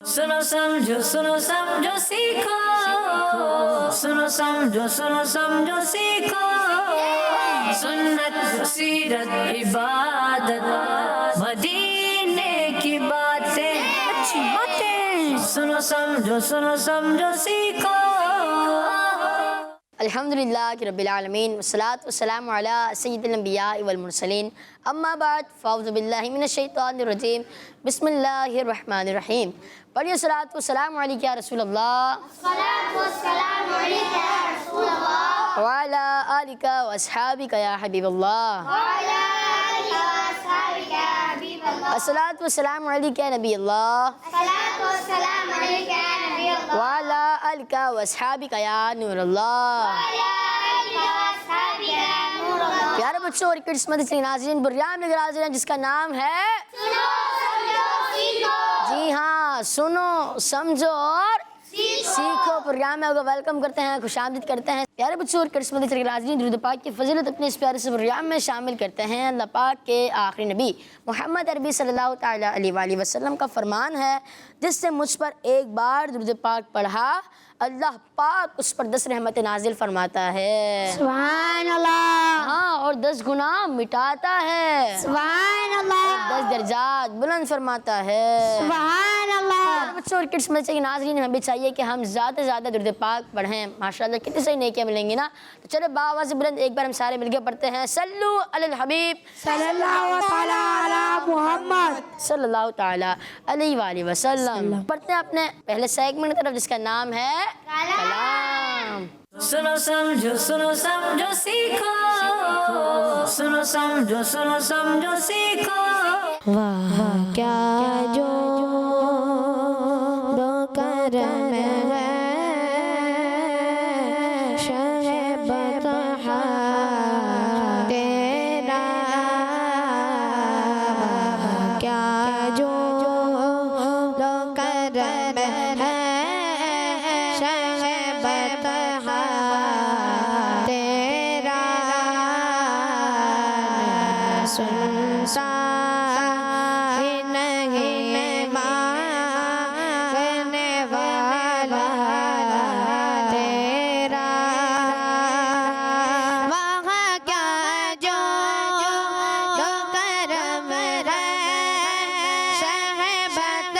सुनो समझो सीखो, सुनो समझो सीखो, सुन्नत सीरत इबादत मदीने की बातें, अच्छी बातें। सुनो समझो सीखो। अल्हम्दुलिल्लाह रब्बिल आलमीन वस्सलातु वस्सलामु अला सय्यिदिल अंबिया वल मुरसलीन अम्मा बाद फ़अऊज़ु बिल्लाहि मिनश शैतानिर रजीम बिस्मिल्लाहिर रहमानिर रहीम। पढ़िए सलातु वस्सलामु अलैका या रसूल अल्लाह व अला आलिका व अस्हाबिका या हबीबल्लाह। अस्सलातु वस्सलामु अलैका या नबी अल्लाह व अला आलिका व अस्हाबिका या नूर अल्लाह। प्यारे बच्चों और किस्मत से नाज़रीन, प्रोग्राम लेकर हाजिर हैं जिसका नाम है जी हाँ, सुनो समझो और सीखो। प्रोग्राम में आपको वेलकम करते हैं, खुशामदीद करते हैं। प्यारे बच्चों और किस्मत से नाज़रीन, दुरूद पाक की फजीलत अपने इस प्यारे से प्रोग्राम में शामिल करते हैं। अल्लाह पाक के आखिरी नबी मोहम्मद अरबी सल्लल्लाहु तआला अलैहि वसल्लम का फरमान है, जिससे मुझ पर एक बार दुरूद पाक पढ़ा अल्लाह पाक उस पर 10 रहमत नाजिल फरमाता है। सुभान अल्लाह। हाँ, और 10 गुनाह मिटाता है। सुभान अल्लाह। 10 दर्जात बुलंद फरमाता है। सुभान अल्लाह। बच्चों और किड्स में से नाज़रीन, हमें चाहिए कि हम ज़्यादा से ज़्यादा दुरूद पाक पढ़ें। माशाल्लाह कितनी सही नेकियां मिलेंगी ना। तो चलो बाआवाज़ बुलंद एक बार हम सारे मिलकर पढ़ते हैं, सल्लु अलल हबीब सल्लल्लाहु तआला अला मुहम्मद सल्लल्लाहु तआला अलैहि वसल्लम। पढ़ते हैं अपने पहले सेगमेंट की तरफ, जिसका नाम है कलाम। सुनो समझो सीखो, सुनो समझो सीखो। वाह क्या जो दो करम है शहबत तेरा। क्या जो दो करम है शहबत तेरा। सुनता नहीं मांगने वाला तेरा। वह क्या जो करम है शहबत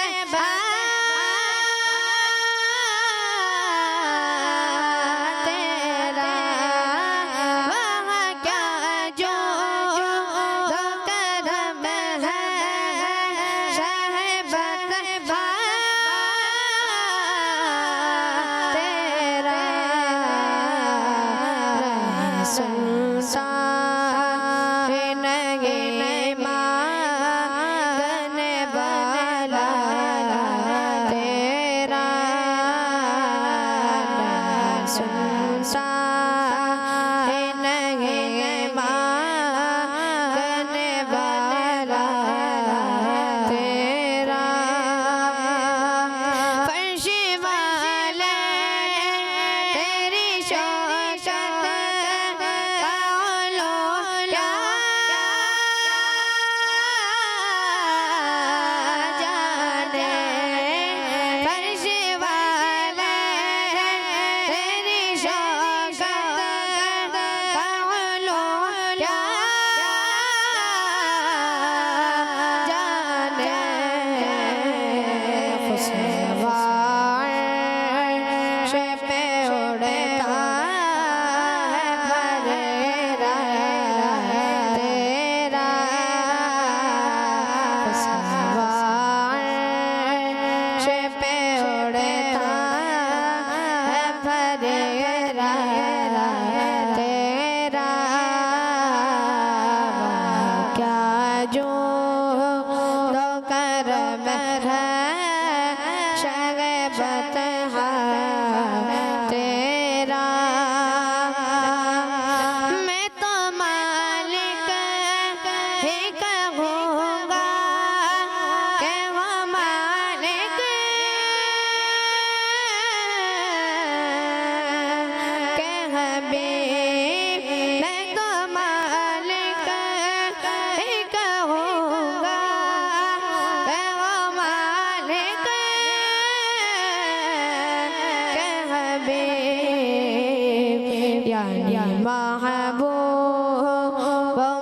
यानी महबूब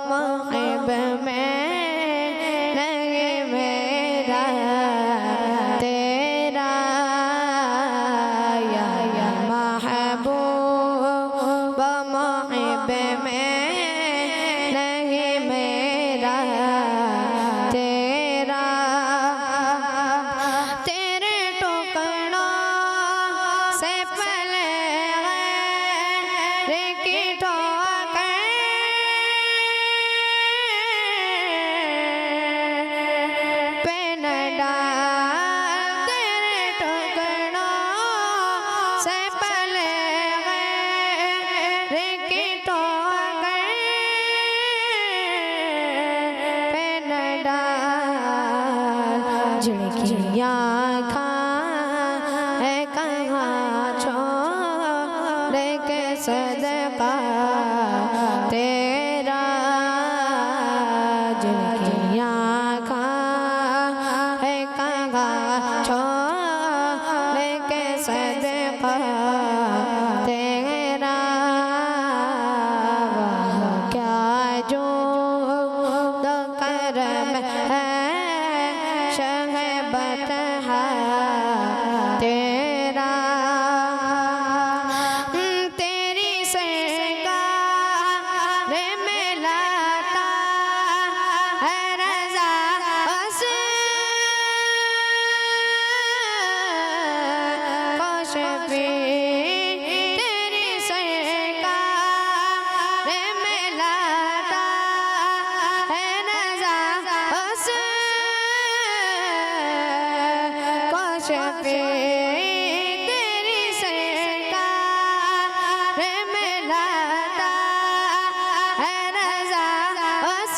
महब में नहीं मेरा तेरा या महबूब महब में नहीं मेरा तेरा तेरे टुकड़ों से पहले गैर की ठोकर पे न डाल तेरे टुकड़ों से पहले गैर की ठोकर पे न डाल झिड़कियाँ खा है कहाँ छोड़ के सदका तेरा झिड़कियाँ खा है कहाँ छोड़ के सदका तेरा वह क्या जो दो करम है शहबत है तेरा तेरी सरकार में लाता है रज़ा बस कोशबी तेरी सरकार में लाता है रज़ा बस कोशबी तेरी सरकार में लाता है रज़ा बस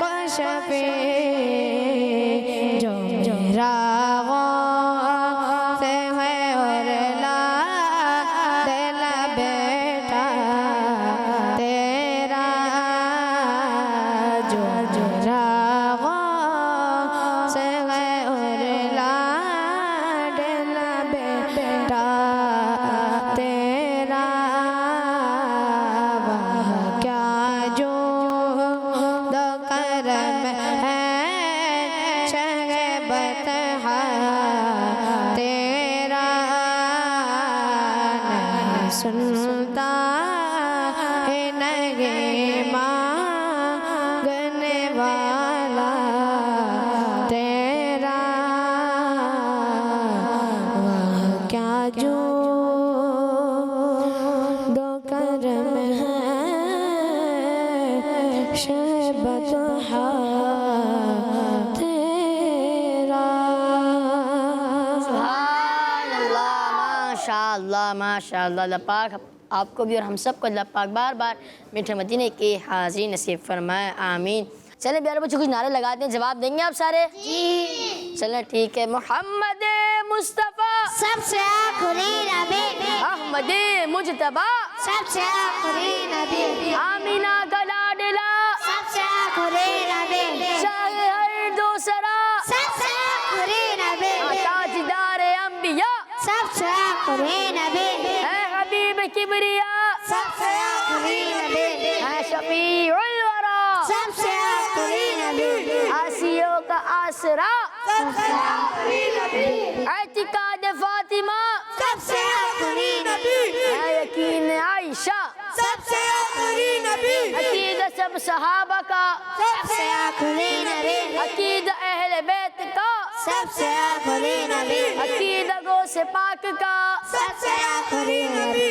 कोशबी जो मेरा से है और ला दिल बेटा तेरा जो मेरा से है और ला दिल बेटा तेरा वह क्या जो दो करम है शहबत है तेरा नहीं सुनता है नहीं मांगने वाला तेरा वह क्या जो दो करम है शहबत है तेरा माशाअल्लाह माशाअल्लाह। अल्लाह पाक आपको भी और हम सबको अल्लाह पाक बार बार मीठे मदीने की हाज़िरी नसीब फरमाए आमीन। चलें प्यारे बच्चों कुछ नारे लगाते हैं, जवाब देंगे आप सारे? जी। चलें ठीक है। मोहम्मद मुस्तफ़ा सबसे आखिरी नबी अहमद मुजतबा सबसे आखिरी नबी आमीना का लाडला सबसे आखिरी नबी शाह हर दूसरा सबसे आखिरी नबी ताजदार अंबिया सबसे आखिरी नबी है हबीब किबरिया सबसे आखिरी नबी है शफीउल वरा सबसे आखिरी नबी आसियों का आसरा सबसे आखिरी नबी एतिकाद फातिमा सबसे आखिरी नबी है यकीन आयशा सबसे आखिरी नबी अकीदा सब सहाबा का सबसे आखिरी नबी अकीदा अहले बैत का सबसे आखिरी नबी अकीदा गो से पाक का सबसे आखिरी नबी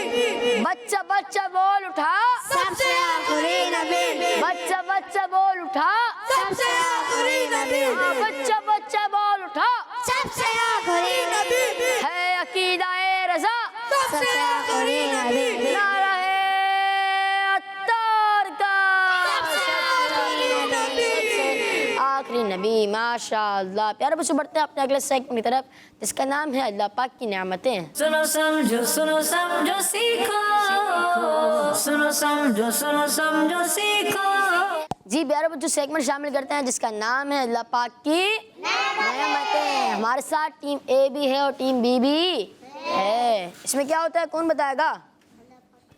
बच्चा बच्चा बोल उठा सबसे आखिरी नबी बच्चा बच्चा बोल उठा सबसे आखिरी नबी बच्चा बच्चा बोल उठा सबसे आखिरी नबी है अकीदा ए रजा सबसे आखिरी नबी नारा है अत्तार का आखिरी नबी माशाअल्लाह। प्यारे बच्चों बढ़ते हैं अपने अगले सेगमेंट की तरफ जिसका नाम है अल्लाह पाक की नेमतें। सुनो समझो सीखो सुनो समझो सीखो। जी प्यारे बच्चों सेगमेंट शामिल करते हैं जिसका नाम है अल्लाह पाक की नेमतें। हमारे साथ टीम ए भी है और टीम बी भी है। इसमें क्या होता है, कौन बताएगा?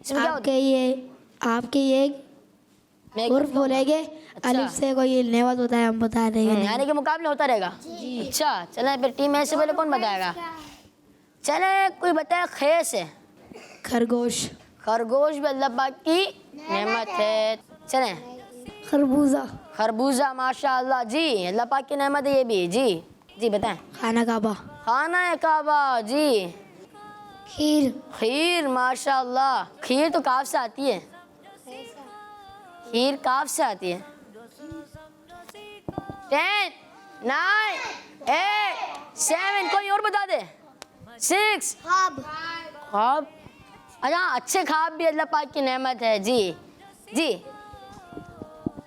इसमें क्या होता आपके ये है? उर्फ बोलेंगे। अलिफ से कोई नेवत होता है, हम बता देंगे। यानी कि मुकाबला होता रहेगा। अच्छा चले फिर टीम ए से पहले कौन बताएगा? चले कोई बताए खे से। खरगोश। खरगोश भी अल्लाह पाक की नेमत है। चले खरबूजा। खरबूजा माशाअल्लाह जी, अल्लाह पाक की नेमत है ये भी। जी जी बताएं। खाना काबा। खाना काबा जी। खीर। खीर माशाअल्लाह, खीर तो काफ से आती है, खीर काफ से आती है। 10 9 8 7 कोई और बता दे। 6 ख्वाब। ख्वाब। अच्छा अच्छे ख्वाब भी अल्लाह पाक की नेमत है। जी जी।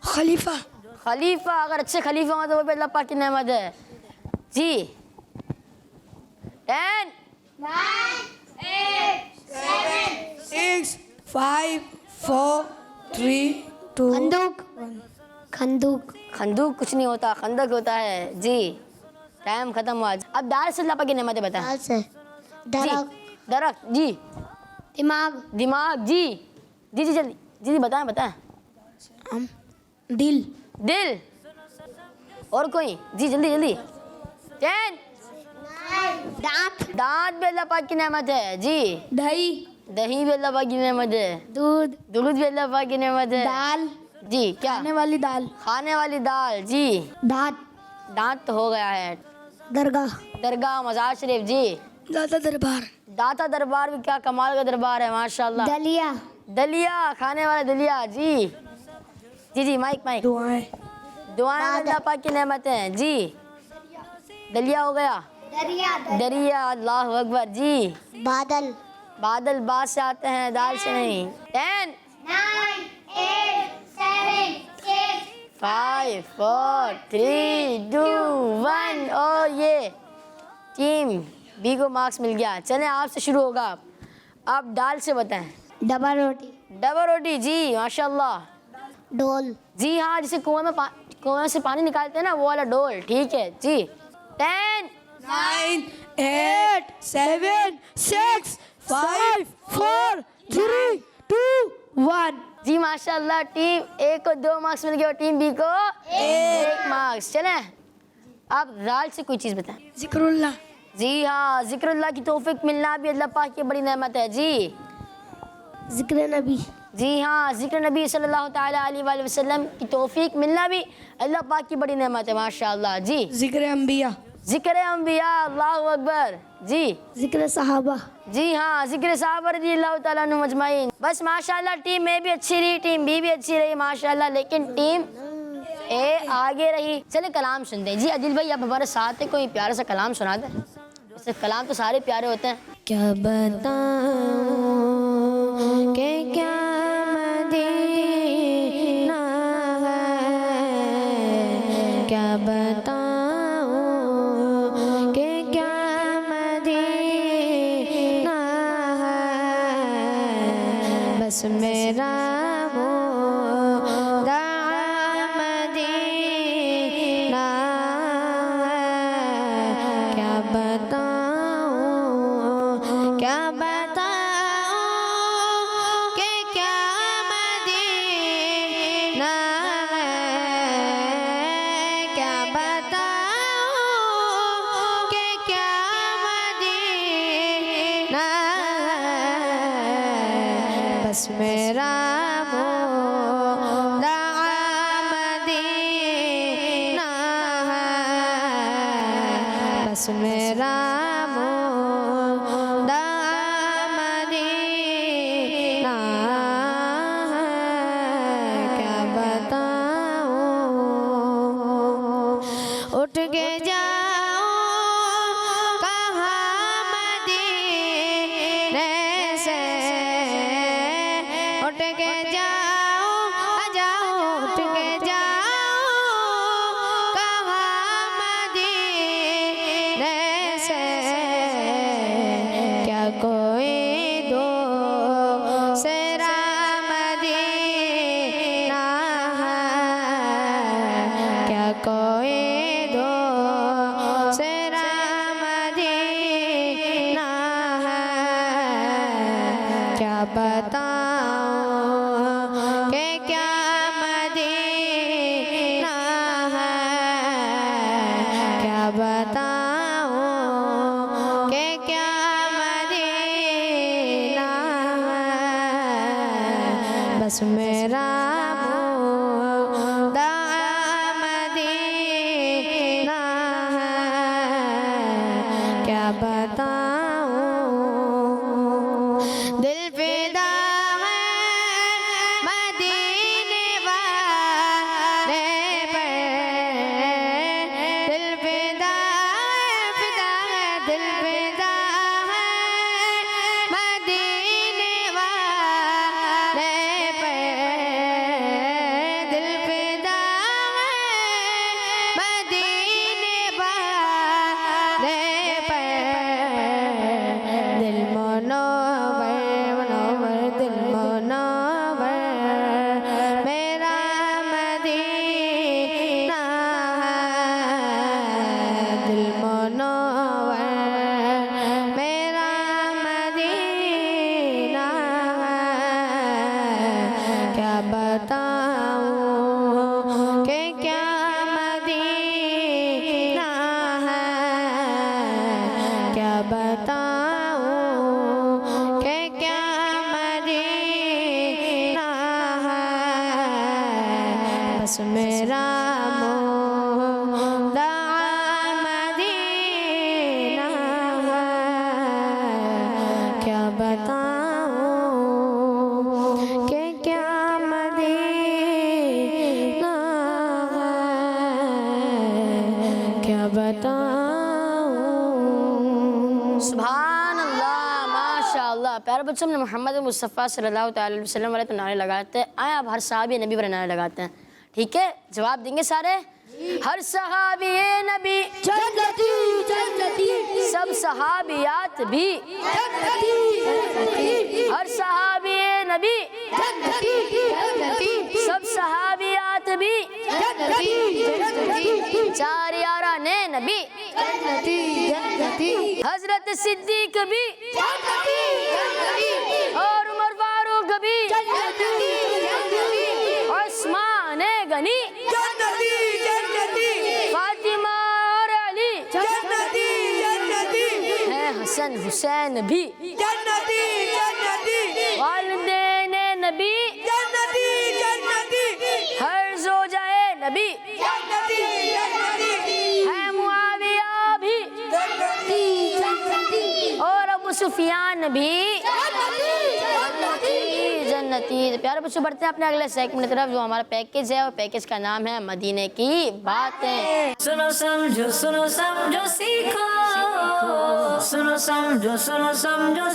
खलीफा। खलीफा, अगर अच्छे खलीफा हो तो वो भी अल्लाह पाक की नेमत है। जी 10 6 5 4 3 2 खंदूक। खंदूक। खंदूक कुछ नहीं होता, खंदक होता है। जी टाइम खत्म हुआ। अब दाल से अल्लाह पाक की नेमत बता। दाल से दरख्त। दरख्त जी। दिमाग। दिमाग जी जी जी जल्दी जी जी बताएं बताएं। दिल। दिल। और कोई जी जल्दी जल्दी। 10 दांत। दांत भी अल्लाह पाक की नेमत है। जी दही। दही भी अल्लाह पाक की नेमत है। दूध। दूध भी अल्लाह पाक की नेमत है। दाल। जी क्या? खाने वाली दाल। खाने वाली दाल जी। दांत। दांत तो हो गया है। दरगाह। दरगाह मज़ार शरीफ जी। दाता दरबार। दाता दरबार भी क्या कमाल का दरबार है माशाल्लाह। दलिया। दलिया, खाने वाला दलिया जी जी जी। Mic mic. दुआएं। दुआएं अल्लाह पाक की नेमत है। जी दलिया हो गया। दरिया अल्लाह अकबर जी। बादल। बादल बात से आते हैं, दाल से नहीं। 10 9 8 7 6 5 4 3 2 1। ओ ये टीम बी को मार्क्स मिल गया। चलें आपसे शुरू होगा। आप दाल से बताएं। डबल रोटी। डबल रोटी जी माशाल्लाह। डोल। जी हाँ, जिसे कुएं से पानी निकालते हैं ना, वो वाला डोल। ठीक है जी। 10 9 8 7 6 5 4 3 2 1। जी माशाल्लाह, टीम ए को 2 मार्क्स मिल गए और टीम बी को 1 मार्क्स। चलें आप दाल से कोई चीज़ बताएं। जिक्रुल्लाह। जी हाँ, जिक्रुल्लाह की तौफीक मिलना भी अल्लाह पाक की बड़ी नेमत है। जी जिक्र नबी। जी हाँ, जिक्र नबी सल्लल्लाहु ताला अलैहि वसल्लम की तौफीक मिलना भी अल्लाह पाक की बड़ी नेमत है माशाल्लाह। जी जिक्र अंबिया। जिक्र अंबिया अल्लाहु अकबर। जी जिक्र सहाबा। जी हाँ, जिक्र साहब रज़ियल्लाहु ताला अन्हुम अजमाइन। बस माशाल्लाह टीम ए भी अच्छी रही, टीम बी भी अच्छी रही माशाल्लाह, लेकिन टीम ए आगे रही। चले कलाम सुनते हैं। जी अदिल भाई आप हमारे साथ हैं, कोई प्यारा सा कलाम सुना दें। वैसे कलाम तो सारे प्यारे होते हैं। क्या बताऊं कि क्या मदीना है, क्या बताऊं कि क्या मदीना है, बस मेरा मुद्दा मदीना है, क्या बताऊं क्या बताऊं कि क्या मदीना है, क्या बताऊं कि क्या मदीना है, बस मेरा मुद्दा मदीना है, बस मेरा मुद्दा मदीना है, क्या बताऊं। उठ के जाऊं कहाँ मदीने से, उठ के जाऊं उठ के जाऊं कहाँ मदीने से, बताऊं कि क्या मदीना है, क्या बताऊं कि क्या मदीना है, बस मेरा मुर्दा मदीना है, क्या बताऊं दिल फिदा है मदीने वाले पर, दिल फिदा है दिल फिदा है मदीने वाले पर, दिल फिदा है मदीने वाले पर, दिल मनोवर दिल मनोवर मेरा मदीना है, दिल मनोवर मेरा मदीना है, क्या बताऊं कि क्या मदीना है, क्या बताऊं कि क्या मदीना है, बस मेरा मुर्दा मदीना है, क्या बताऊं कि क्या मदीना है, क्या बताऊं। सुभान अल्लाह, माशाअल्लाह। प्यारे बच्चों, हमने मोहम्मद मुस्तफ़ा सल्लल्लाहु अलैहि वसल्लम वाले तो नारे लगाते हैं। आए अब हर सहाबी नबी वाले नारे लगाते हैं, ठीक है? जवाब देंगे सारे। हर सहाबी नबी जन्नती जन्नती, सब सहाबियात भी जन्नती जन्नती, हर सहाबी नबी जन्नती जन्नती, सब सहाबियात भी जन्नती जन्नती, चार यारा ने नबी जन्नती जन्नती, हजरत सिद्दीक भी जन्नती जन्नती, और उमर फारूक भी जन्नती जन्नती, उस्मान गनी जन्नती जन्नती, फातिमा और अली जन्नती जन्नती, है हसन हुसैन भी जन्नती जन्नती, वालिदैन नबी जन्नती जन्नती, हर जोजाए नबी जन्नती जन्नती, है मुआविया भी जन्नती जन्नती, और अबू सुफियान भी जन्नती जन्नती। जन्नती। तो प्यारे बच्चों, बढ़ते हैं अपने अगले सेगमेंट की तरफ, जो हमारा पैकेज है, और पैकेज का नाम है मदीने की बातें। सुनो समझो सीखो, सुनो समझो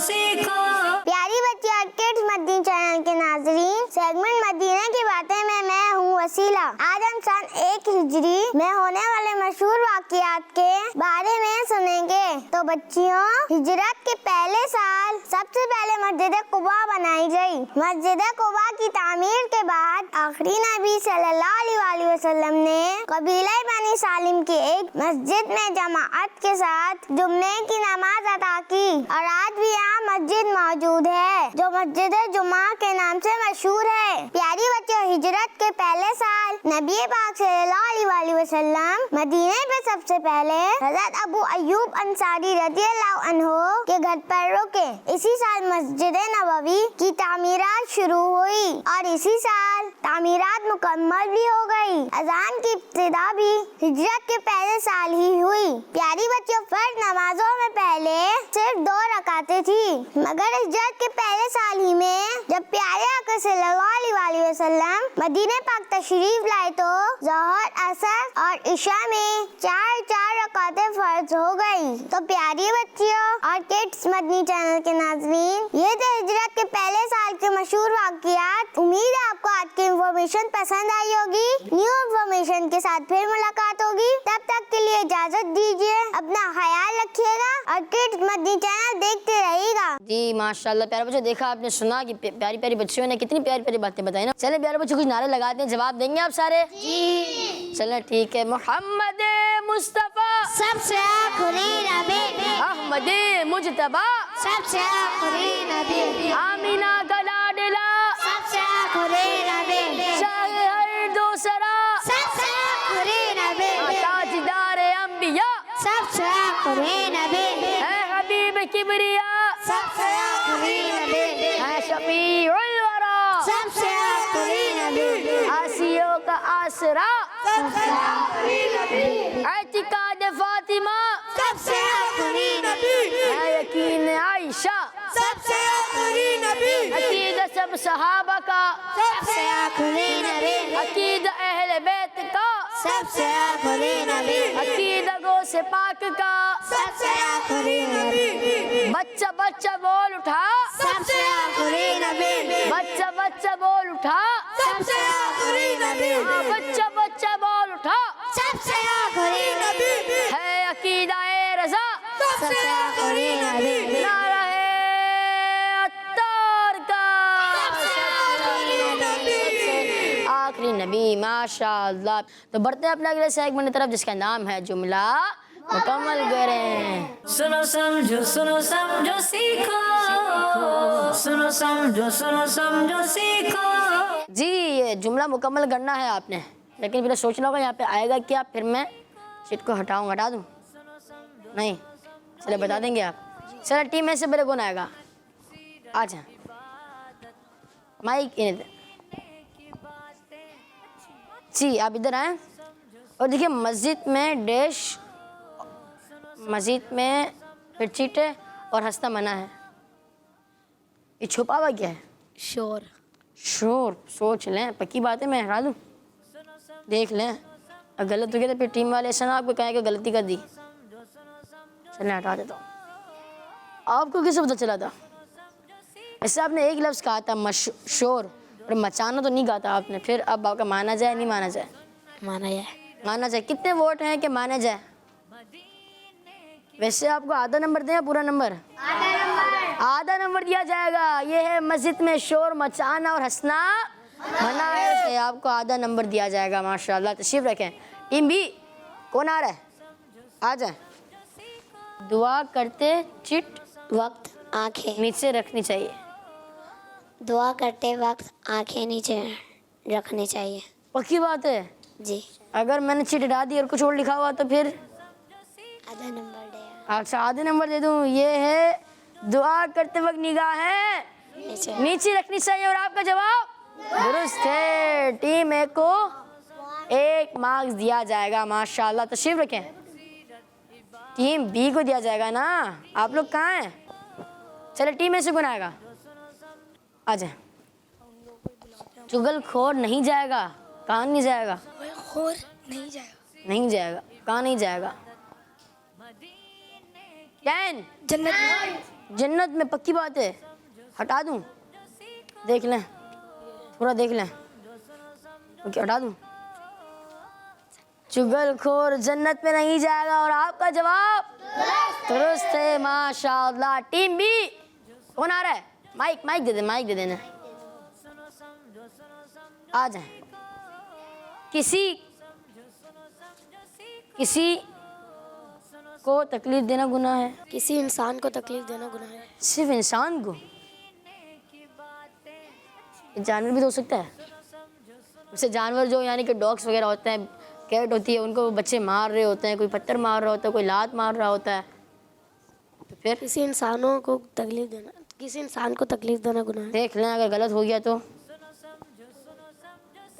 सीखो। प्यारी बच्चियों, किड्स मदीना चैनल के नाजरीन, सेगमेंट मदीना की बातें में मैं हूँ वसीला। आज हम सन 1 हिजरी में होने वाले मशहूर वाक़ियात के बारे में सुनेंगे। तो बच्चियों, हिजरत के पहले साल सबसे पहले मस्जिद कुबा बनाई गई। मस्जिद कुबा की तामीर के बाद आखिरी नबी सल्लल्लाहु अलैहि वसल्लम ने कबीला बनी सालिम की एक मस्जिद में जमाअत के साथ जुम्मे की नमाज अदा की, और आज भी यहाँ मस्जिद मौजूद है जो मस्जिद जुमा के नाम से मशहूर है। प्यारी बच्चों, हिजरत के पहले साल नबी पाक सल्लल्लाहु अलैहि वसल्लम मदीने पे सबसे पहले हज़रत अबू अय्यूब अंसारी रज़ियल्लाहु अन्हु के घर पर रुके। इसी साल मस्जिद नबवी की तामीरात शुरू हुई और इसी साल तामीरात मुकम्मल भी हो गई। अजान की इब्तिदा भी हिजरत के पहले साल ही हुई। प्यारी बच्चों, फर्ज नमाजों में पहले सिर्फ 2 रकातें थी, मगर हिजरत के पहले साल ही में जब प्यारे आका सल्लल्लाहु अलैहि वसल्लम मदीने पाक तशरीफ लाए तो ज़ोहर, असर और इशा में 4 रकातें फर्ज हो गई। तो प्यारी बच्चियों और किड्स मदनी चैनल के नाज़रीन, ये थे हिजरत के पहले साल के मशहूर वाक़ियात। उम्मीद है आपको आज की इन्फॉर्मेशन पसंद आई होगी। न्यू इन्फॉर्मेशन के साथ फिर मुलाकात होगी, तब तक के लिए इजाजत दीजिए। अपना ख्याल रखिएगा और किड्स मदनी चैनल देखते रहिएगा। जी माशाल्लाह। प्यारे बच्चों, देखा आपने, सुना कि प्यारी प्यारी बच्चियों ने कितनी प्यारी प्यारी बातें बताई ना। चले प्यारे बच्चों, कुछ नारे लगाते हैं, जवाब देंगे आप सारे? जी चले, ठीक है। मोहम्मद मुस्तफ़ा सबसे आखिरी नबी, अहमद मुजतबा सबसे आखिरी नबी, आमीना का लाडला, सबसे आखिरी नबी, शाह हर दूसरा, सबसे आखिरी नबी, ताजदार अंबिया, सबसे आखिरी नबी, है हबीब किबरिया, सबसे आखिरी नबी, है शफीउल वरा, सबसे आखिरी नबी, आसियों का आसरा, सबसे आखिरी नबी, एतिकाद फातिमा, सबसे आखिरी नबी, है यकीन आयशा, सबसे आखिरी नबी, अकीदा सब सहाबा का, सबसे आखिरी नबी, अकीदा अहले बैत का, सबसे आखिरी नबी, अकीदा गो से पाक का, सबसे आखिरी नबी, बच्चा बच्चा बोल उठा, सबसे आखिरी नबी, बच्चा बच्चा बोल उठा, सबसे आखिरी नबी, बच्चा बच्चा बोल उठा, सबसे आखिरी नबी, है अकीदा ए रजा, सबसे आखिरी नबी, नारा है अत्तार का, आखिरी नबी माशाअल्लाह। तो बढ़ते हैं अपने अगले सेगमेंट की तरफ जिसका नाम है जुमला मुकम्मल करें। सुनो समझो सीखो, सुनो समझो सीखो। जी ये जुमला मुकम्मल करना है आपने, लेकिन फिर सोचना होगा यहाँ पे आएगा क्या, फिर मैं सीट को हटा दूँ? नहीं, चले बता देंगे आप। चलो टीम में से मेरे कौन आएगा? अच्छा माइक इन्हें जी, आप इधर आए और देखिए मस्जिद में डैश, मस्जिद में फिर चीटे और हंसना मना है। ये छुपा हुआ क्या है? शोर, शोर। सोच लें, पक्की बात है, मैं हटा दूँ? देख लें, अगर गलत हो गया तो फिर टीम वाले ऐसा ना आपको कहें कि गलती कर दी। चलें हटा देता हूँ। आपको किसे पता चला था? ऐसे आपने एक लफ्ज़ कहा था शोर, और मचाना तो नहीं कहा था आपने। फिर अब आपका माना जाए नहीं माना जाए? माना जाए। माना जाए। कितने वोट हैं कि माने जाए? वैसे आपको आधा नंबर दें या पूरा नंबर? आधा नंबर दिया जाएगा। ये है मस्जिद में शोर मचाना और हंसना मना है, तो आपको आधा नंबर दिया जाएगा। माशाल्लाह, तशरीफ रखें। टीम बी कौन आ रहा है? आ जाए। दुआ करते चिट वक्त आंखें, नीचे रखनी चाहिए। दुआ करते वक्त आंखें नीचे रखनी चाहिए। पक्की बात है? जी। अगर मैंने चिट हटा दी और कुछ और लिखा हुआ तो फिर? आधा नंबर दे। अच्छा आधे नंबर दे दूं। ये है दुआ करते वक्त निगाहें नीचे। नीचे रखनी चाहिए। और आपका जवाब दुरुस्त है। टीम ए को 1 मार्क्स दिया जाएगा। माशाल्लाह, तशरीफ रखें। टीम बी को दिया जाएगा ना। आप लोग कहाँ हैं? चले टीम ए से कौन आएगा? आ जाए। चुगलखोर नहीं जाएगा। कहाँ नहीं जाएगा? खोर नहीं जाएगा। नहीं जाएगा। कहाँ नहीं जाएगा? कैन जन्नत में। पक्की बात है? हटा दूं? देख लें, थोड़ा देख लें। ओके, हटा दूं? चुगलखोर जन्नत में नहीं जाएगा। और आपका जवाब दुरुस्त है। माशाअल्लाह। टीम बी कौन आ रहा है? माइक दे दे, माइक दे देना। आ जाए। किसी को तकलीफ देना गुनाह है? किसी इंसान को तकलीफ देना गुनाह है। सिर्फ इंसान को? जानवर भी तो हो सकता है। जैसे जानवर जो यानी कि डॉग्स वगैरह होते हैं, कैट होती है, उनको बच्चे मार रहे होते हैं, कोई पत्थर मार रहा होता है, कोई लात मार रहा होता है, तो फिर किसी इंसानों को तकलीफ देना, किसी इंसान को तकलीफ देना गुनाह है। देख लें, अगर गलत हो गया तो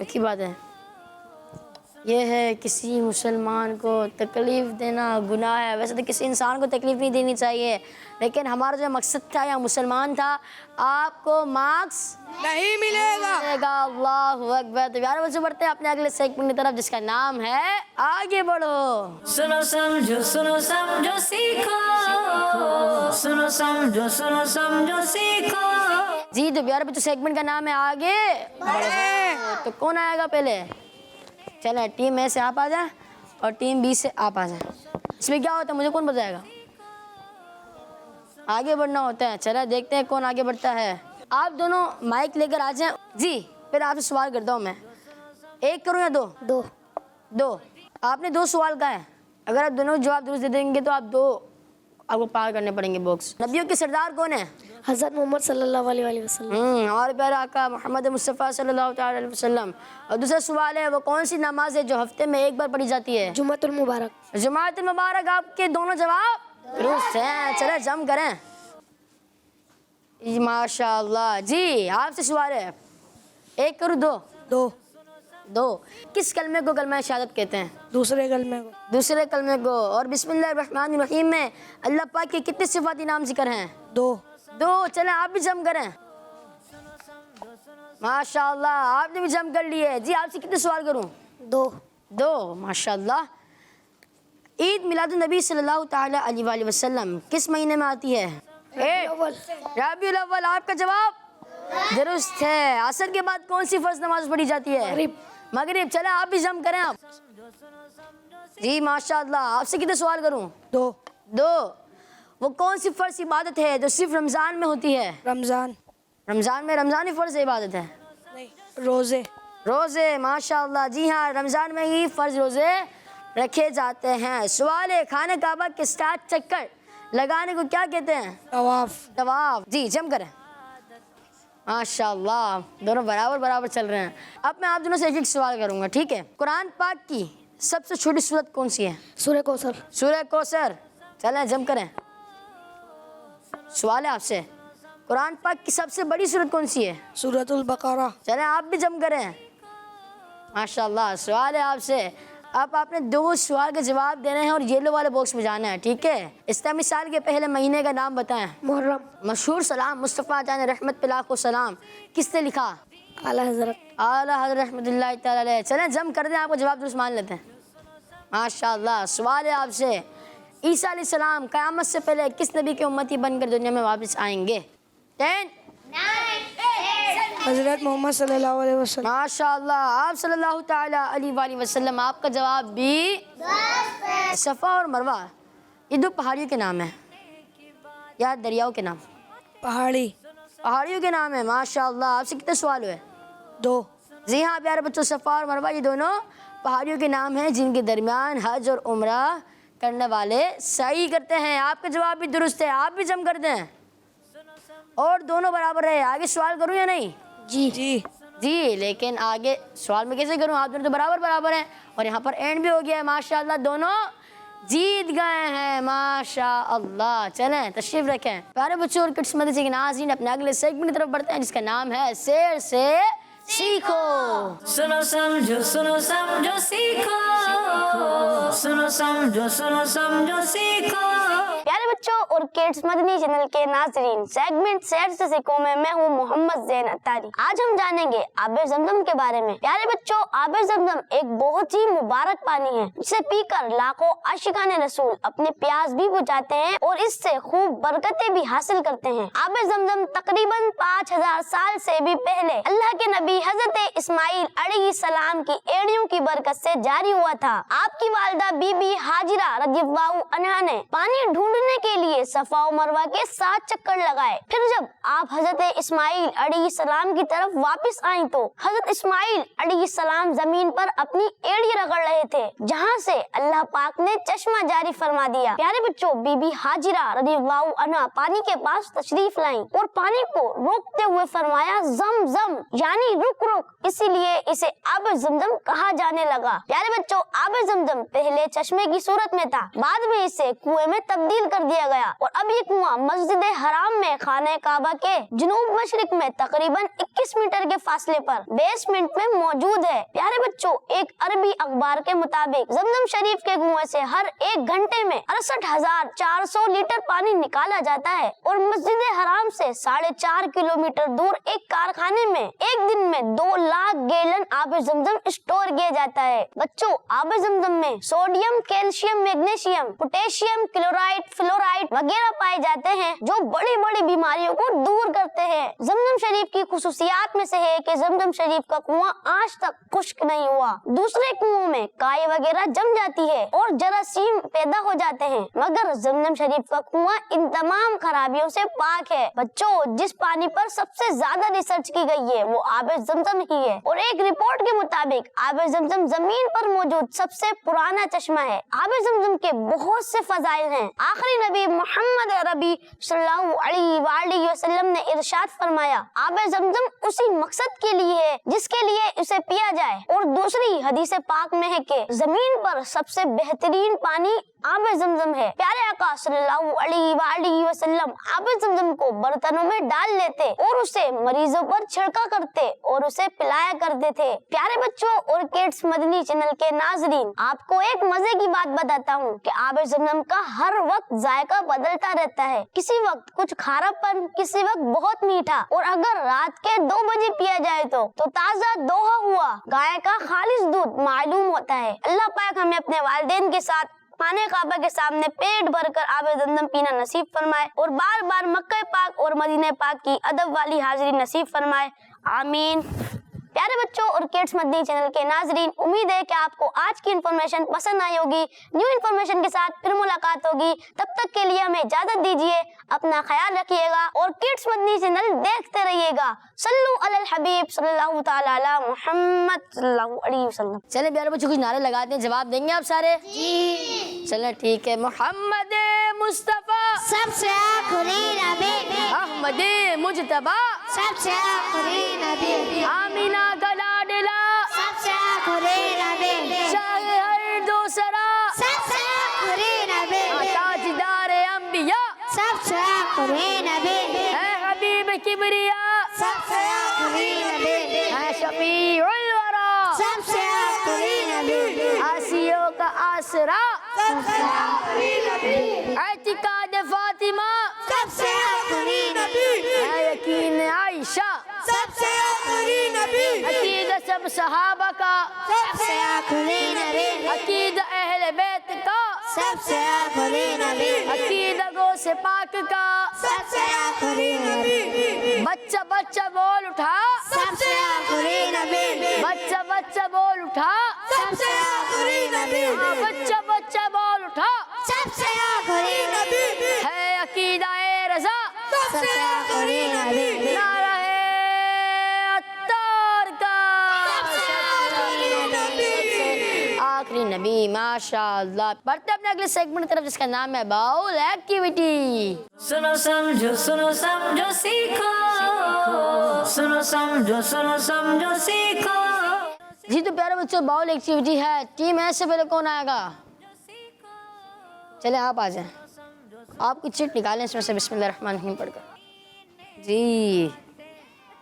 एक ही बात है। ये है किसी मुसलमान को तकलीफ़ देना गुनाह है। वैसे तो किसी इंसान को तकलीफ़ नहीं देनी चाहिए, लेकिन हमारा जो मकसद था या मुसलमान था, आपको मार्क्स नहीं मिलेगा। अल्लाहु अकबर। तो यार बच्चों, बढ़ते हैं अपने अगले सेगमेंट की तरफ जिसका नाम है आगे बढ़ो। सुनो समझो सीखो, सुनो समझो सीखो। जी तो प्यारे बच्चों, सेगमेंट का नाम है आगे बढ़ो। तो कौन आएगा पहले? चले टीम ए से आप आ जाए और टीम बी से आप आ जाए। इसमें क्या होता है मुझे कौन बताएगा? आगे बढ़ना होता है। चले देखते हैं कौन आगे बढ़ता है। आप दोनों माइक लेकर आ जाएं। जी फिर आपसे सवाल करता हूँ मैं। 1 करूँ या 2? 2। आपने 2 सवाल का है। अगर आप दोनों जवाब दुरुस्त दे देंगे तो आप 2 आपको पार करने पड़ेंगे बॉक्स। नबियों के सरदार कौन है? हज़रत मोहम्मद सल्लल्लाहु अलैहि वसल्लम। हमारे प्यारे आका मोहम्मद मुस्तफ़ा सल्लल्लाहु ताला अलैहि वसल्लम। और दूसरा सवाल है, वो कौन सी नमाज है जो हफ्ते में एक बार पढ़ी जाती है? जुम्मतुल मुबारक। जुमातुल मुबारक। आपके दोनों जवाब दुरुस्त हैं। चले जम करें। माशाअल्लाह जी। आपसे सवाल है, एक करूँ दो? दो। किस कलमे को कलमा शहादत कहते हैं? दूसरे कलमे को। दूसरे कलमे को। और बिस्मिल्लाहिर्रहमानिर्रहीम में अल्लाह पाक के कितने सिफाती नाम जिक्र हैं? दो। चले आप भी जम करें। माशाअल्लाह आपने भी जम कर लिए। जी आपसे कितने सवाल करूं? दो। माशाअल्लाह। ईद मिलादुन नबी सल्लल्लाहु ताला अलैहि वसल्लम किस महीने में आती है? रबीउल अव्वल। आपका जवाब दुरुस्त है। असर के बाद कौन सी फर्ज नमाज पढ़ी जाती है? मगरिब। चले आप भी जम करें आप। जी माशाअल्लाह। आपसे कितने सवाल करूं? दो। वो कौन सी फर्ज इबादत है जो सिर्फ रमजान में होती है? रमजान में रमजानी फर्ज इबादत है? रोजे। माशाअल्लाह। जी हाँ, रमजान में ही फर्ज रोजे रखे जाते हैं। सवाल है, खाने काबा के साथ चक्कर लगाने को क्या कहते हैं? तवाफ। जी जम करें। माशाअल्लाह दोनों बराबर चल रहे हैं। अब मैं आप दोनों से एक सवाल करूंगा, ठीक है? कुरान पाक की सबसे छोटी सूरत कौन सी है? सूरह कौसर। चलें जम करें। सवाल है आपसे, कुरान पाक की सबसे बड़ी सूरत कौन सी है? सूरतुल बकरा। चलें आप भी जम करें। माशाअल्लाह। सवाल है आपसे, अब आपने दो सवाल के जवाब देने हैं और येलो वाले बॉक्स में जाना है, ठीक है? इस्लामी साल के पहले महीने का नाम बताएं। मुहर्रम। मशहूर सलाम मुस्तफ़ा जान रहमत पे लाखों सलाम किसने लिखा? आला हज़रत रहमतुल्लाहि तआला अलैह। चलें जम कर दें, आपको जवाब दुरुस्त मान लेते हैं। माशाअल्लाह। सवाल है आपसे, ईसा अलैहिस्सलाम क़यामत से पहले किस नबी के उम्मती बनकर दुनिया में वापस आएंगे? 10 हज़रत मोहम्मद सल्लल्लाहु अलैहि वसल्लम। माशाअल्लाह। आप सल्लल्लाहु ताला अलैहि वसल्लम। आपका जवाब भी। सफ़ा और मरवा ये दो पहाड़ियों के नाम है या दरियाओं के नाम? पहाड़ियों के नाम है। माशाअल्लाह। आपसे कितने सवाल हुए? 2। जी हाँ प्यारे बच्चों, सफ़ा और मरवा ये दोनों पहाड़ियों के नाम हैं जिनके दरमियान हज और उम्रा करने वाले सही करते हैं। आपका जवाब भी दुरुस्त है। आप भी जम कर दें और दोनों बराबर है। आगे सवाल करूं या नहीं? जी लेकिन आगे सवाल में कैसे करूं? आप दोनों तो बराबर हैं और यहाँ पर एंड भी हो गया है। माशाअल्लाह दोनों जीत गए हैं। माशाअल्लाह। चलें तशरीफ रखें। प्यारे बच्चों और किड्स मदरसे के नाज़रीन, अपने अगले सेगमेंट की तरफ बढ़ते हैं जिसका नाम है शेर से सीखो। सुनो समझो सीखो। सुनो समझो सीखो। प्यारे बच्चों और किड्स मदनी चैनल के नाज़रीन, सेगमेंट शेर से सीखो में मैं हूँ मोहम्मद ज़ैन अत्तारी। आज हम जानेंगे आबे ज़मज़म के बारे में। प्यारे बच्चों, आबे ज़मज़म एक बहुत ही मुबारक पानी है जिसे पीकर लाखों आशिकाने रसूल अपने प्यास भी बुझाते हैं और इससे खूब बरकतें भी हासिल करते हैं। आबे ज़मज़म तकरीबन 5000 साल से भी पहले अल्लाह के नबी हजरत इस्माइल अलैहिस्सलाम की एड़ियों की बरकत से जारी हुआ था। आपकी वालिदा बीबी हाजिरा रज़ियल्लाहु अन्हा ने पानी ढूंढने के लिए सफा और मरवा के 7 चक्कर लगाए। फिर जब आप हजरत इस्माइल अलैहिस्सलाम की तरफ वापस आई तो हजरत इस्माइल अलैहिस्सलाम जमीन पर अपनी एड़ी रगड़ रहे थे, जहाँ से अल्लाह पाक ने चश्मा जारी फरमा दिया। प्यारे बच्चों, बीबी हाजिरा रज़ियल्लाहु अन्हा पानी के पास तशरीफ लाई और पानी को रोकते हुए फरमाया, जम जम यानी रुक रुक, इसीलिए इसे आबे ज़मज़म कहा जाने लगा। प्यारे बच्चों, आबे ज़मज़म पहले चश्मे की सूरत में था, बाद में इसे कुएं में तब्दील कर दिया गया और अब ये कुआं मस्जिद हराम में खाने काबा के जुनूब मशरिक में तकरीबन 21 मीटर के फासले पर बेसमेंट में मौजूद है। प्यारे बच्चों, एक अरबी अखबार के मुताबिक ज़मज़म शरीफ के कुएं से हर 1 घंटे में 68,400 लीटर पानी निकाला जाता है और मस्जिद हराम से 4.5 किलोमीटर दूर एक कारखाने में एक दिन में 2 लाख गैलन आबे ज़मज़म स्टोर किया जाता है। बच्चों, आबे ज़मज़म में sodium, calcium, magnesium, potassium, chloride, fluoride वगैरह पाए जाते हैं जो बड़ी बड़ी बीमारियों को दूर करते हैं। ज़मज़म शरीफ की खुसूसियात में से है कि ज़मज़म शरीफ का कुआं आज तक खुश्क नहीं हुआ। दूसरे कुओं में काई वगैरह जम जाती है और जरासीम पैदा हो जाते हैं, मगर ज़मज़म शरीफ का कुआं इन तमाम खराबियों से पाक है। बच्चों, जिस पानी पर सबसे ज्यादा रिसर्च की गई है वो आबे ज़मज़म ही है और एक रिपोर्ट के मुताबिक आबे ज़मज़म जमीन पर मौजूद सबसे पुराना चश्मा है। आबे ज़मज़म के बहुत से फजाइल हैं। आखिरी नबी मोहम्मद अरबी सल्लल्लाहु अलैहि वसल्लम ने इरशाद फरमाया, आबे ज़मज़म उसी मकसद के लिए है जिसके लिए उसे पिया जाए। और दूसरी हदीस पाक में है कि जमीन पर सबसे बेहतरीन पानी आबे ज़मज़म है। प्यारे आका सल्लल्लाहु अलैहि वसल्लम आबे ज़मज़म को बर्तनों में डाल लेते और उसे मरीजों पर छिड़का करते और उसे पिलाया करते थे। प्यारे बच्चों और किड्स मदनी चैनल के नाजरीन, आपको एक मजे की बात बताता हूँ कि आबे ज़मज़म का हर वक्त जायका बदलता रहता है। किसी वक्त कुछ खारापन, किसी वक्त बहुत मीठा, और अगर रात के 2 बजे पिया जाए तो ताज़ा दोहा हुआ गाय का खालिस दूध मालूम होता है। अल्लाह पाक हमें अपने वालिदैन के साथ खाने काबा के सामने पेट भरकर आबे ज़मज़म पीना नसीब फरमाए और बार बार मक्का पाक और मदीना पाक की अदब वाली हाजिरी नसीब फरमाए, आमीन। प्यारे बच्चों और किड्स मदनी चैनल के नाजरीन, उम्मीद है कि आपको आज की इन्फॉर्मेशन पसंद आई होगी। न्यू इन्फॉर्मेशन के साथ फिर मुलाकात होगी। तब तक के लिए हमें इजाजत दीजिए। अपना ख्याल रखिएगा और किड्स मदनी चैनल देखते रहिएगा। सल्लु अलल हबीब सल्लल्लाहु तआला अला मुहम्मद सल्लल्लाहु अलैहि वसल्लम। चले प्यारे बच्चों कुछ नारे लगाते हैं, जवाब देंगे आप सारे? जी। चले ठीक है। मोहम्मद मुस्तफा सबसे आखिरी नबी, अहमद मुजतबा सबसे आखिरी नबी, आमीना का लाडला सबसे आखिरी नबी, शाह हर दूसरा सबसे आखिरी नबी, ताजदार अंबिया सबसे आखिरी नबी, है हबीब किबरिया सबसे आखिरी नबी, है शफीउल वरा सबसे आखिरी नबी, आसियों का आसरा सबसे आखिरी नबी, एतिकाद फातिमा सबसे आखिरी नबी, है यकीन आयशा सबसे आखिरी नबी, अकीदा सब सहाबा का सबसे आखिरी नबी, अकीदा अहले बैत का सबसे आखिरी नबी, अकीदा गो से पाक का सबसे आखिरी नबी, बच्चा बच्चा बोल उठा सबसे आखिरी नबी, बच्चा बच्चा बोल उठा सबसे आखिरी नबी, बच्चा बच्चा बोल उठा सबसे आखिरी नबी, है अकीदा ए रज़ा सबसे आखिरी नबी, नारा है अत्तार का आखिरी नबी। माशाअल्लाह। बढ़ते अपने अगले सेगमेंट की तरफ जिसका नाम है बाउल एक्टिविटी। सुनो समझो सीखो, सुनो समझो सीखो। जी तो प्यारे बच्चों, बाउल एक्टिविटी है। टीम ए से पहले कौन आएगा? चले आप आ जाएं। आपकी चिट निकालें इसमें से बिस्मिल्लाहिर्रहमानिर्रहीम पढ़कर। जी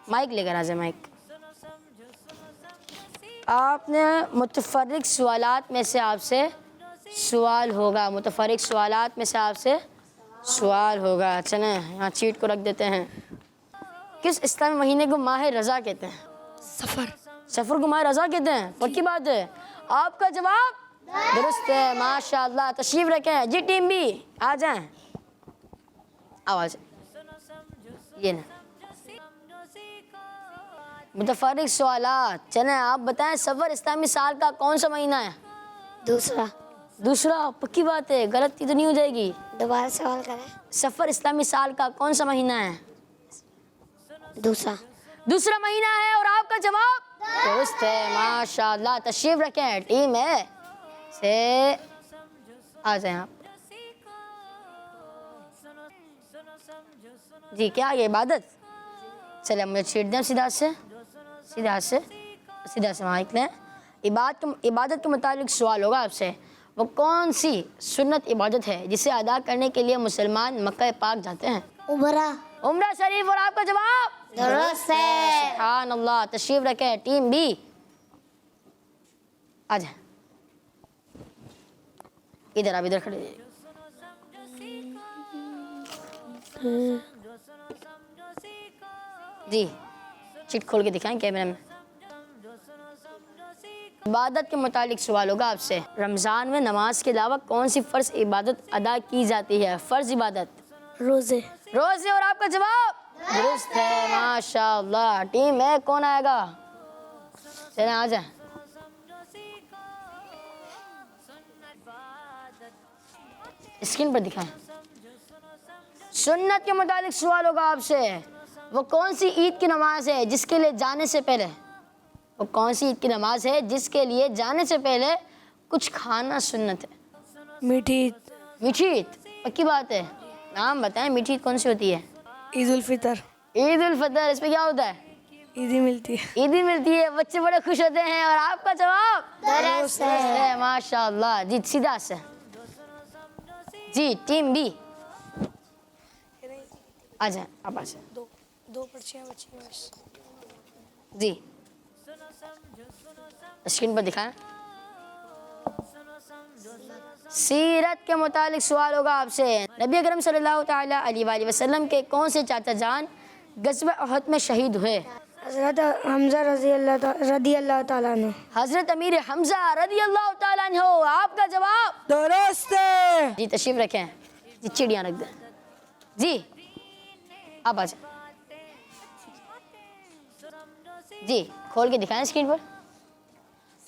माइक लेकर आ जाए। माइक आपने मुतफर्रिक सवालात में से आपसे सवाल होगा, मुतफर्रिक सवालात में से आपसे सवाल होगा। चलें यहाँ चीट को रख देते हैं। किस इस्लामी महीने को माह रज़ा कहते हैं? सफ़र। सफ़र को माह रज़ा कहते हैं? पक्की बात है? आपका जवाब दुरुस्त है, माशाअल्लाह। तशरीफ रखें। जी टीम बी आ जाएं। आवाज़ ये ना मुतफर्रिक सवालात। चलें आप बताएं, सफ़र इस्लामी साल का कौन सा महीना है? दूसरा। दूसरा? पक्की बात है? गलती तो नहीं हो जाएगी? दोबारा सवाल करें। सफ़र इस्लामी साल का कौन सा महीना है? दूसरा। दूसरा महीना है और आपका जवाब दुरुस्त है, माशाअल्लाह। तशरीफ रखें। टीम है से आ जाएं आप। जी क्या ये इबादत? चले मुझे छीट दें सीधा से माइक लें। इबादत के मुताबिक सवाल होगा आपसे। वो कौन सी सुन्नत इबादत है जिसे अदा करने के लिए मुसलमान मक्का पाक जाते हैं? उम्रा शरीफ। और आपका जवाब दुरुस्त है। सुभान अल्लाह। तशरीफ रखें। टीम बी आ जाए इधर। आप इधर खड़े रहिए। जी चिट खोल के दिखाएं कैमरे में। इबादत के मुतालिक सवाल होगा आपसे। रमज़ान में नमाज के अलावा कौन सी फ़र्ज इबादत अदा की जाती है? फ़र्ज इबादत रोज़े। रोज़े। और आपका जवाब दुरुस्त है, माशाअल्लाह। टीम है कौन आएगा? चलें आ जाए। स्क्रीन पर दिखाएं। सुन्नत के मुताबिक सवाल होगा आपसे। वो कौन सी ईद की नमाज है जिसके लिए जाने से पहले, वो कौन सी ईद की नमाज है जिसके लिए जाने से पहले कुछ खाना सुन्नत है? मीठी ईद। मीठी ईद? पक्की बात है? नाम बताएं, मीठी ईद कौन सी होती है? ईद उल फितर, ईद उल फितर। इसमें क्या होता है? ईदी मिलती है। ईदी मिलती है, बच्चे बड़े खुश होते हैं। और आपका जवाब दुरुस्त है, माशाअल्लाह जी। सीधा से जी, टीम बी आ जाए, आप आ जाए। दो पर्चियां बची हैं बस। जी स्क्रीन पर दिखाएं। सीरत के मुतालिक सवाल होगा आपसे। नबी अकरम सल्लल्लाहु ताला अलैहि वसल्लम के कौन से चाचा जान ग़ज़वा उहद में शहीद हुए? हज़रत हमज़ा रज़ी अल्लाह ताला अन्हु। हज़रत अमीर हमज़ा रज़ी अल्लाह ताला अन्हु। आपका जवाब दुरुस्त है। जी, तशरीफ रखें जी, चिड़ियाँ रख दें जी। आप आ जाए जी, खोल के दिखाएं स्क्रीन पर।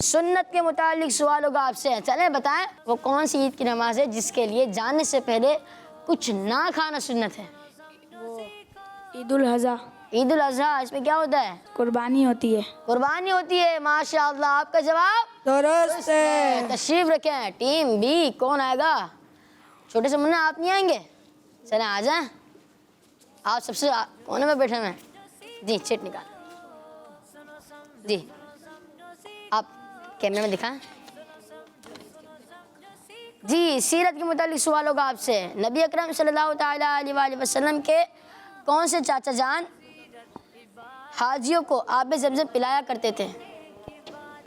सुन्नत के मुतालिक सवाल होगा आपसे। चलें बताएं वो कौन सी ईद की नमाज है जिसके लिए जाने से पहले कुछ ना खाना सुन्नत है? ईद उल अज़हा, ईद उल अज़हा। इसमें क्या होता है? कुर्बानी होती है। कुर्बानी होती है, माशाअल्लाह। आपका जवाब दुरुस्त है। तशरीफ रखें टीम बी। कौन आएगा? छोटे से मुन्ना, आप नहीं आएंगे? चलें आ जाएं, आप सबसे कोने में बैठे हैं जी। चिट निकाल जी, आप कैमरे में दिखाएं जी। सीरत के मुतालिक सवाल होगा आपसे। नबी अकरम सल्लल्लाहु ताला अलैहि वसल्लम के कौन से चाचा जान हाजियों को आब ज़मज़म पिलाया करते थे?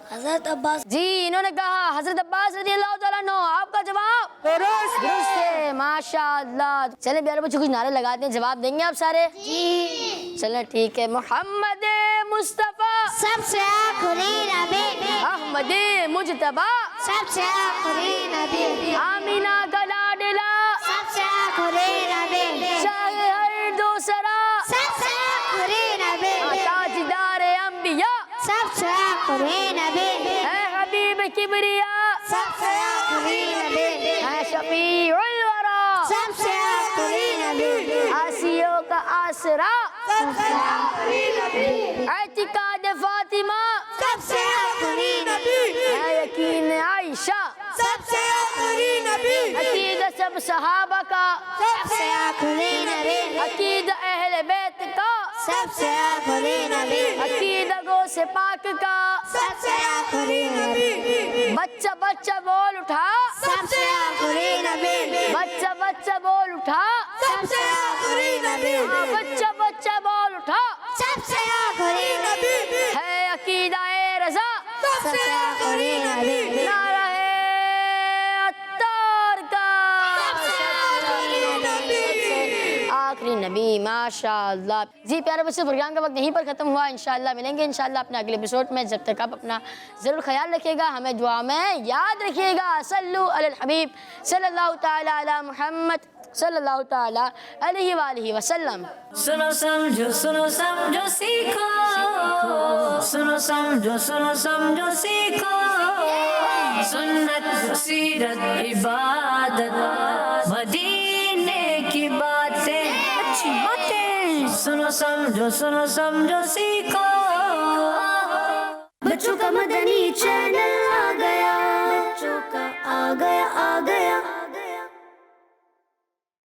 हज़रत अब्बास जी, इन्होंने कहा हज़रत अब्बास रज़ियल्लाहु ताला अन्हु। आपका जवाब दुरुस्त है, माशाअल्लाह। चले प्यारे बच्चों, कुछ नारे लगाते हैं, जवाब देंगे आप सारे जी? चले ठीक है। मोहम्मद मुस्तफ़ा सबसे आखिरी नबी, अहमद मुजतबा सबसे आखिरी नबी, आमीना का लाडला सबसे आखिरी नबी, शाह हर दूसरा सबसे आखिरी नबी, ताजदार अंबिया सबसे आखिरी नबी, है हबीब किबरिया सबसे आखिरी नबी, है शफीउल वरा सबसे आखिरी नबी, आसियों का आसरा सबसे आखिरी नबी, एतिकाद फातिमा सबसे आखिरी नबी, है यकीन आयशा सबसे आखिरी नबी, अकीदा सब सहाबा का सबसे आखिरी नबी, अकीदा अहले बैत का सबसे आखिरी नबी, अकीदा गो से पाक का सबसे आखिरी नबी, बच्चा बच्चा बोल उठा सबसे आखिरी नबी, बच्चा बच्चा बोल उठा सबसे आखिरी नबी, बच्चा बच्चा बोल उठा सबसे आखिरी नबी, है अकीदा ए रज़ा सबसे आखिरी नबी, नारा है अत्तार का आखिरी नबी। माशाअल्लाह जी। प्यारे बच्चों, प्रोग्राम का वक्त यहीं पर ख़त्म हुआ। इंशाअल्लाह मिलेंगे इंशाअल्लाह अपने अगले एपिसोड में। जब तक आप अपना ज़रूर ख्याल रखिएगा, हमें दुआ में याद रखिएगा। सल्लु अलल हबीब सल्लल्लाहु ताला अला मुहम्मद सल्लल्लाहु ताला अलैहि वसल्लम। सुनो समझो सीखो, सुनो समझो सीखो। सुन्नत सीरत इबादत मदीने की बातें, अच्छी बातें। सुनो समझो सीखो। बच्चों का मदनी चैनल आ गया, बच्चों का आ गया